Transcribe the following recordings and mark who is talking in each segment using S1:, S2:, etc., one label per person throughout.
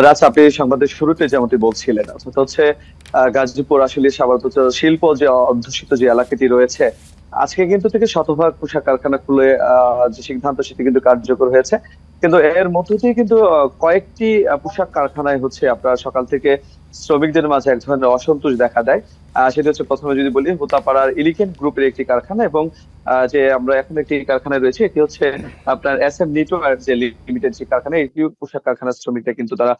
S1: রাজ, আপনি সংবাদের শুরুতে যেমনটি বলছিলেন, অর্থাৎ হচ্ছে গাজীপুর আসলে সাবারপুর শিল্প যে অধ্যুষিত যে এলাকাটি রয়েছে, আজকে কিন্তু থেকে শতভাগ পোশাক কারখানা খুলে যে সিদ্ধান্ত সেটি কিন্তু কার্যকর হয়েছে। কিন্তু এর মধ্য দিয়ে কিন্তু কয়েকটি পোশাক কারখানায় হচ্ছে আপনার সকাল থেকে শ্রমিকদের মাঝে এক ধরনের অসন্তোষ দেখা দেয়। সেটা হচ্ছে, প্রথমে যদি বলি, হোতাপাড়ার এলিগেন্ট গ্রুপের একটি কারখানা, এবং যে আমরা এখন একটি কারখানায় রয়েছে, এটি হচ্ছে আপনার এস এম নেটওয়ার্ক যে লিমিটেড যে কারখানা, এটি পোশাক কারখানার শ্রমিকরা কিন্তু তারা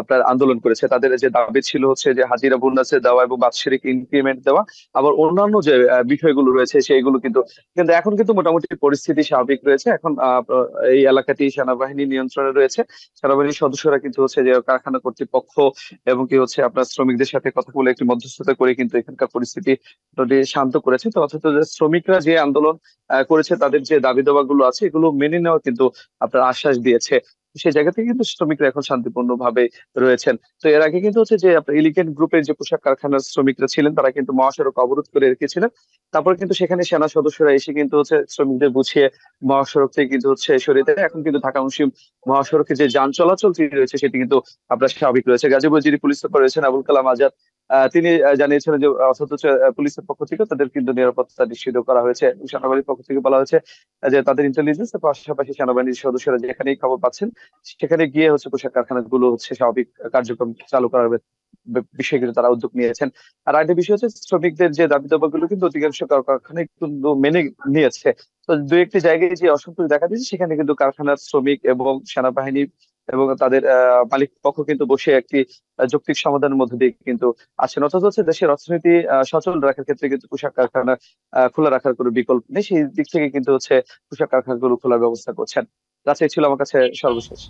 S1: আপনার আন্দোলন করেছে। তাদের যে দাবি ছিল হচ্ছে যে হাজিরা বোনাসে দেওয়া এবং বাৎসরিক ইনক্রিমেন্ট দেওয়া, আবার অন্যান্য যে বিষয়গুলো রয়েছে সেইগুলো কিন্তু। কিন্তু এখন কিন্তু মোটামুটি পরিস্থিতি স্বাভাবিক রয়েছে। এখন এই এলাকাটি সেনাবাহিনী নিয়ন্ত্রণে রয়েছে। সেনাবাহিনীর সদস্যরা কিন্তু হচ্ছে যে কারখানা কর্তৃপক্ষ এবং কি হচ্ছে আপনার শ্রমিকদের সাথে কথা বলে একটি মধ্যস্থতা করে কিন্তু এখানকার পরিস্থিতি মোটামুটি শান্ত করেছে। তো অথচ যে শ্রমিকরা যে আন্দোলন করেছে, তাদের যে দাবি দাবা গুলো আছে এগুলো মেনে নেওয়া কিন্তু আপনার আশ্বাস দিয়েছে। সেই জায়গা থেকে কিন্তু শ্রমিকরা এখন শান্তিপূর্ণ ভাবে রয়েছেন। তো এর আগে কিন্তু হচ্ছে যে আপনার এলিগেন্ট গ্রুপের যে পোশাক কারখানার শ্রমিকরা ছিলেন, তারা কিন্তু মহাসড়ক অবরোধ করে রেখেছিলেন। তারপর কিন্তু সেখানে সেনা সদস্যরা এসে কিন্তু হচ্ছে শ্রমিকদের বুঝিয়ে মহাসড়ক থেকে কিন্তু হচ্ছে সরিয়ে দেয়। এখন কিন্তু ঢাকা মুসিম মহাসড়কে যে যান চলাচল রয়েছে সেটি কিন্তু আপনার স্বাভাবিক রয়েছে। গাজীপুর যিনি পুলিশ সুপার রয়েছেন আবুল কালাম আজাদ, তিনি জানিয়েছিলেন যে অথচ পুলিশের পক্ষ থেকে তাদের কিন্তু নিরাপত্তা নিশ্চিত করা হয়েছে। সেনাবাহিনীর পক্ষ থেকে বলা হয়েছে যে তাদের ইন্টেলিজেন্স এর পাশাপাশি সেনাবাহিনীর সদস্যরা যেখানেই খবর পাচ্ছেন সেখানে গিয়ে হচ্ছে পোশাক কারখানাগুলো হচ্ছে স্বাভাবিক কার্যক্রম চালু করার বিষয়ে কিন্তু তারা উদ্যোগ নিয়েছেন। আর আরেকটা বিষয় হচ্ছে, শ্রমিকদের যে দাবি দাবা গুলো কিন্তু অধিকাংশ কারখানায় কিন্তু মেনে নিয়েছে। তো দু একটি জায়গায় যে অসন্তোষ দেখা দিয়েছে, সেখানে কিন্তু কারখানার শ্রমিক এবং সেনাবাহিনী এবং তাদের মালিক পক্ষ কিন্তু বসে একটি যৌক্তিক সমাধানের মধ্যে দিয়ে কিন্তু আছেন। অথচ হচ্ছে দেশের অর্থনীতি সচল রাখার ক্ষেত্রে কিন্তু পোশাক কারখানা খোলা রাখার কোনো বিকল্প নেই। সেই দিক থেকে কিন্তু হচ্ছে পোশাক কারখানাগুলো খোলার ব্যবস্থা করছেন। আচ্ছা, এই ছিল আমার কাছে সর্বশেষ।